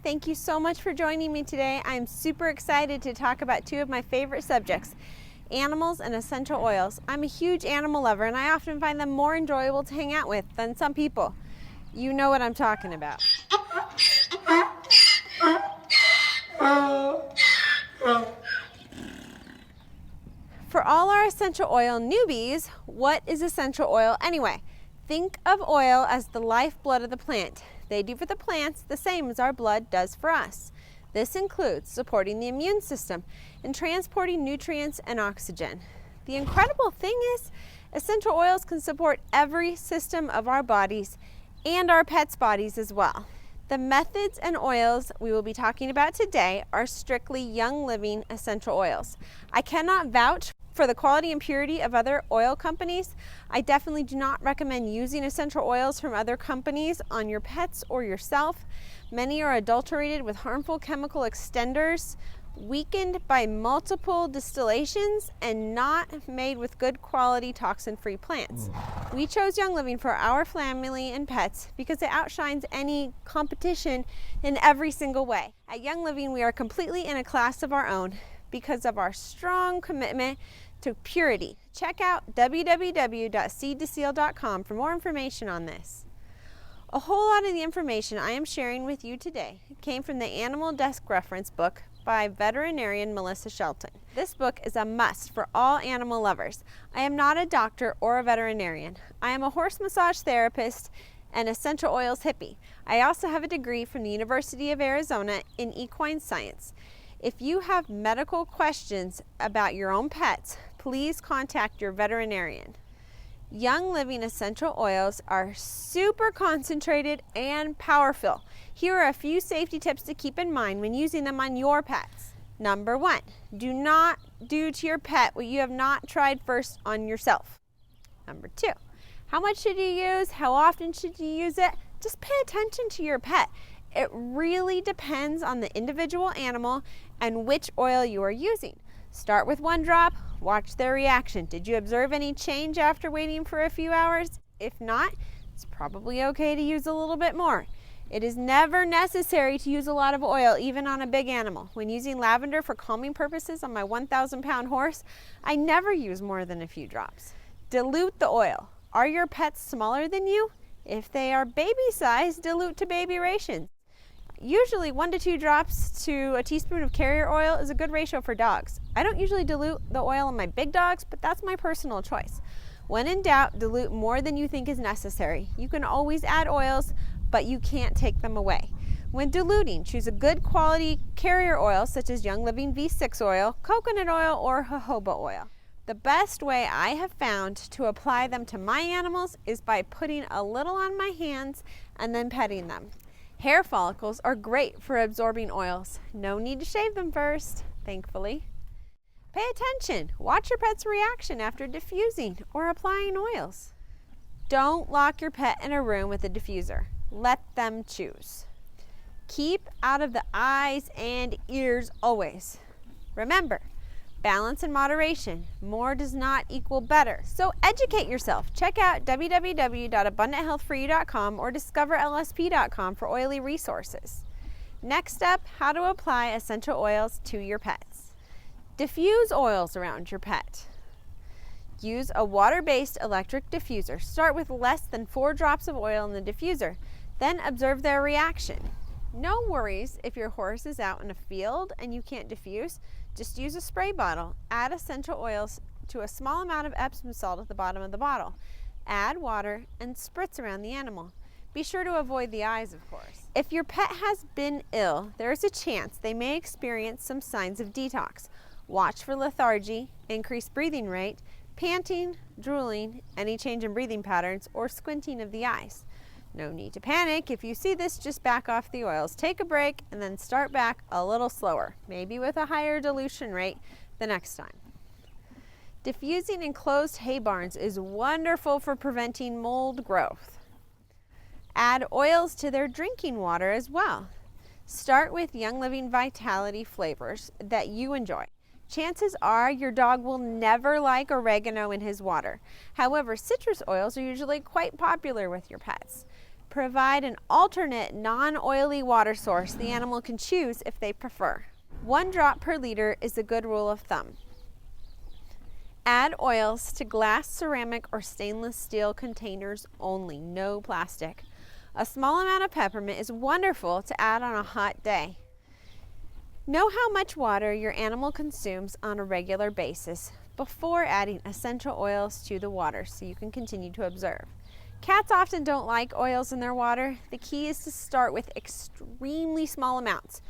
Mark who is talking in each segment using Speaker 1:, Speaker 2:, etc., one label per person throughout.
Speaker 1: Thank you so much for joining me today. I'm super excited to talk about two of my favorite subjects, animals and essential oils. I'm a huge animal lover and I often find them more enjoyable to hang out with than some people. You know what I'm talking about. For all our essential oil newbies, what is essential oil anyway? Think of oil as the lifeblood of the plant. They do for the plants the same as our blood does for us. This includes supporting the immune system and transporting nutrients and oxygen. The incredible thing is, essential oils can support every system of our bodies and our pets' bodies as well. The methods and oils we will be talking about today are strictly Young Living essential oils. I cannot vouch for the quality and purity of other oil companies. I definitely do not recommend using essential oils from other companies on your pets or yourself. Many are adulterated with harmful chemical extenders, weakened by multiple distillations, and not made with good quality toxin-free plants. We chose Young Living for our family and pets because it outshines any competition in every single way. At Young Living, we are completely in a class of our own because of our strong commitment to purity. Check out www.seedtoseal.com for more information on this. A whole lot of the information I am sharing with you today came from the Animal Desk Reference book by veterinarian Melissa Shelton. This book is a must for all animal lovers. I am not a doctor or a veterinarian. I am a horse massage therapist and essential oils hippie. I also have a degree from the University of Arizona in equine science. If you have medical questions about your own pets, please contact your veterinarian. Young Living essential oils are super concentrated and powerful. Here are a few safety tips to keep in mind when using them on your pets. Number 1, do not do to your pet what you have not tried first on yourself. Number 2, how much should you use? How often should you use it? Just pay attention to your pet. It really depends on the individual animal and which oil you are using. Start with 1 drop, watch their reaction. Did you observe any change after waiting for a few hours? If not, it's probably okay to use a little bit more. It is never necessary to use a lot of oil, even on a big animal. When using lavender for calming purposes on my 1,000-pound horse, I never use more than a few drops. Dilute the oil. Are your pets smaller than you? If they are baby size, dilute to baby rations. Usually 1 to 2 drops to a teaspoon of carrier oil is a good ratio for dogs. I don't usually dilute the oil on my big dogs, but that's my personal choice. When in doubt, dilute more than you think is necessary. You can always add oils, but you can't take them away. When diluting, choose a good quality carrier oil such as Young Living V6 oil, coconut oil, or jojoba oil. The best way I have found to apply them to my animals is by putting a little on my hands and then petting them. Hair follicles are great for absorbing oils. No need to shave them first, thankfully. Pay attention. Watch your pet's reaction after diffusing or applying oils. Don't lock your pet in a room with a diffuser. Let them choose. Keep out of the eyes and ears always. Remember, balance and moderation. More does not equal better. So educate yourself. Check out www.abundanthealthforyou.com or discoverlsp.com for oily resources. Next up, how to apply essential oils to your pets. Diffuse oils around your pet. Use a water-based electric diffuser. Start with less than 4 drops of oil in the diffuser. Then observe their reaction. No worries if your horse is out in a field and you can't diffuse. Just use a spray bottle. Add essential oils to a small amount of Epsom salt at the bottom of the bottle. Add water and spritz around the animal. Be sure to avoid the eyes, of course. If your pet has been ill, there is a chance they may experience some signs of detox. Watch for lethargy, increased breathing rate, panting, drooling, any change in breathing patterns, or squinting of the eyes. No need to panic. If you see this, just back off the oils. Take a break and then start back a little slower, maybe with a higher dilution rate the next time. Diffusing enclosed hay barns is wonderful for preventing mold growth. Add oils to their drinking water as well. Start with Young Living Vitality flavors that you enjoy. Chances are your dog will never like oregano in his water. However, citrus oils are usually quite popular with your pets. provide an alternate non-oily water source the animal can choose if they prefer. 1 drop per liter is a good rule of thumb. Add oils to glass, ceramic, or stainless steel containers only, no plastic. A small amount of peppermint is wonderful to add on a hot day. Know how much water your animal consumes on a regular basis before adding essential oils to the water so you can continue to observe. Cats often don't like oils in their water. The key is to start with extremely small amounts.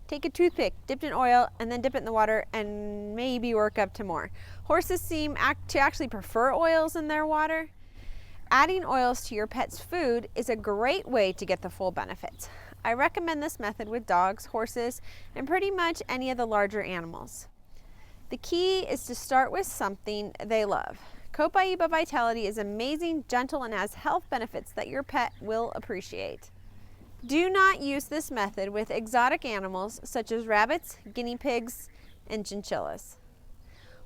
Speaker 1: Take a toothpick, dip it in oil, and then dip it in the water and maybe work up to more. Horses seem to actually prefer oils in their water. Adding oils to your pet's food is a great way to get the full benefits. I recommend this method with dogs, horses, and pretty much any of the larger animals. The key is to start with something they love. Copaiba Vitality is amazing, gentle, and has health benefits that your pet will appreciate. Do not use this method with exotic animals such as rabbits, guinea pigs, and chinchillas.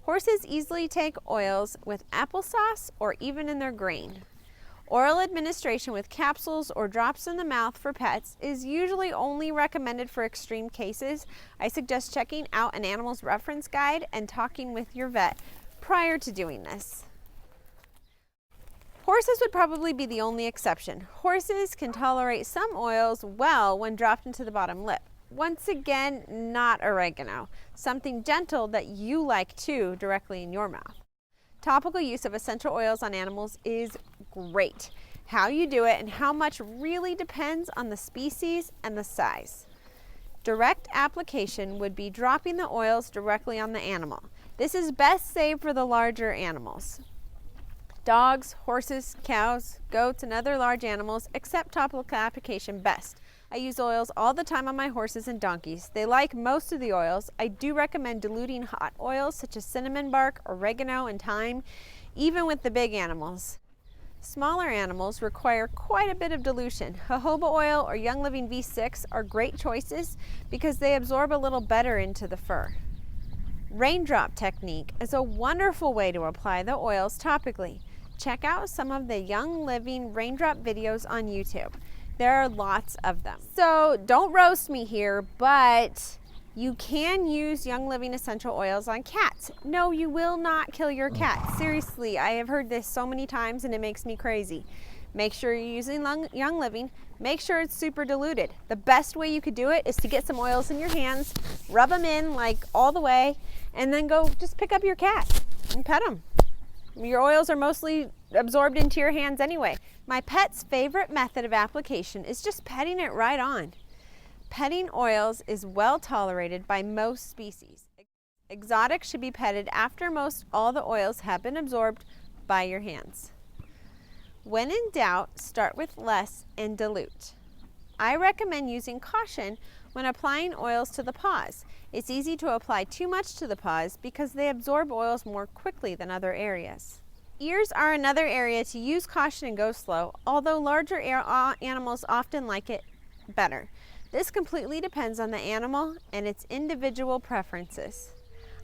Speaker 1: Horses easily take oils with applesauce or even in their grain. Oral administration with capsules or drops in the mouth for pets is usually only recommended for extreme cases. I suggest checking out an animal's reference guide and talking with your vet prior to doing this. Horses would probably be the only exception. Horses can tolerate some oils well when dropped into the bottom lip. Once again, not oregano, something gentle that you like too directly in your mouth. Topical use of essential oils on animals is great. How you do it and how much really depends on the species and the size. Direct application would be dropping the oils directly on the animal. This is best saved for the larger animals. Dogs, horses, cows, goats, and other large animals accept topical application best. I use oils all the time on my horses and donkeys. They like most of the oils. I do recommend diluting hot oils such as cinnamon bark, oregano, and thyme, even with the big animals. Smaller animals require quite a bit of dilution. Jojoba oil or Young Living V6 are great choices because they absorb a little better into the fur. Raindrop technique is a wonderful way to apply the oils topically. Check out some of the Young Living raindrop videos on YouTube. There are lots of them. So don't roast me here, but you can use Young Living essential oils on cats. No, you will not kill your cat. Seriously, I have heard this so many times and it makes me crazy. Make sure you're using Young Living. Make sure it's super diluted. The best way you could do it is to get some oils in your hands, rub them in like all the way, and then go just pick up your cat and pet them. Your oils are mostly absorbed into your hands anyway. My pet's favorite method of application is just petting it right on. Petting oils is well tolerated by most species. Exotic should be petted after most all the oils have been absorbed by your hands. When in doubt, start with less and dilute. I recommend using caution when applying oils to the paws. It's easy to apply too much to the paws because they absorb oils more quickly than other areas. Ears are another area to use caution and go slow, although larger animals often like it better. This completely depends on the animal and its individual preferences.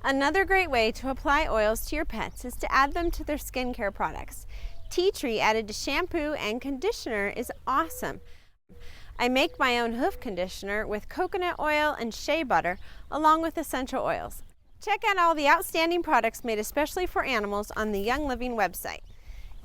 Speaker 1: Another great way to apply oils to your pets is to add them to their skincare products. Tea tree added to shampoo and conditioner is awesome. I make my own hoof conditioner with coconut oil and shea butter along with essential oils. Check out all the outstanding products made especially for animals on the Young Living website.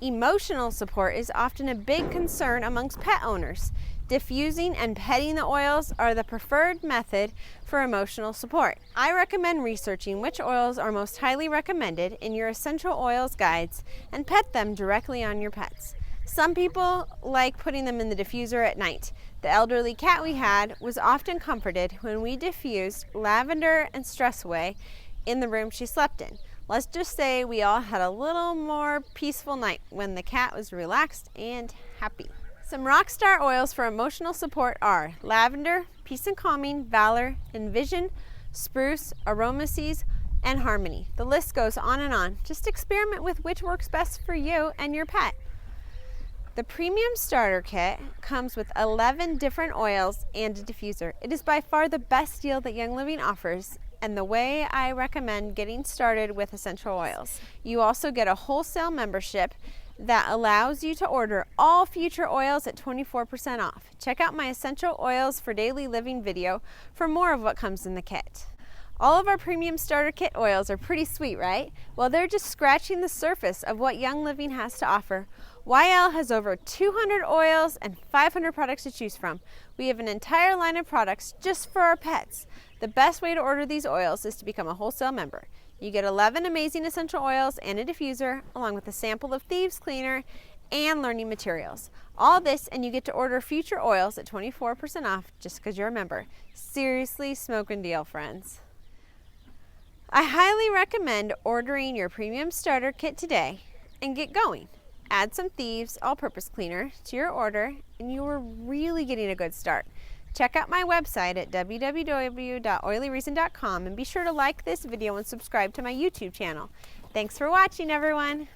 Speaker 1: Emotional support is often a big concern amongst pet owners. Diffusing and petting the oils are the preferred method for emotional support. I recommend researching which oils are most highly recommended in your essential oils guides and pet them directly on your pets. Some people like putting them in the diffuser at night. The elderly cat we had was often comforted when we diffused lavender and stress away in the room she slept in. Let's just say we all had a little more peaceful night when the cat was relaxed and happy. Some rockstar oils for emotional support are lavender, peace and calming, valor, envision, spruce, aromaseas, and harmony. The list goes on and on. Just experiment with which works best for you and your pet. The premium starter kit comes with 11 different oils and a diffuser. It is by far the best deal that Young Living offers and the way I recommend getting started with essential oils. You also get a wholesale membership that allows you to order all future oils at 24% off. Check out my Essential Oils for Daily Living video for more of what comes in the kit. All of our premium starter kit oils are pretty sweet, right? Well, they're just scratching the surface of what Young Living has to offer. YL has over 200 oils and 500 products to choose from. We have an entire line of products just for our pets. The best way to order these oils is to become a wholesale member. You get 11 amazing essential oils and a diffuser, along with a sample of Thieves Cleaner and learning materials. All this, and you get to order future oils at 24% off just because you're a member. Seriously, smoking deal, friends. I highly recommend ordering your premium starter kit today and get going. Add some Thieves all-purpose cleaner to your order and you are really getting a good start. Check out my website at www.oilyreason.com and be sure to like this video and subscribe to my YouTube channel. Thanks for watching, everyone.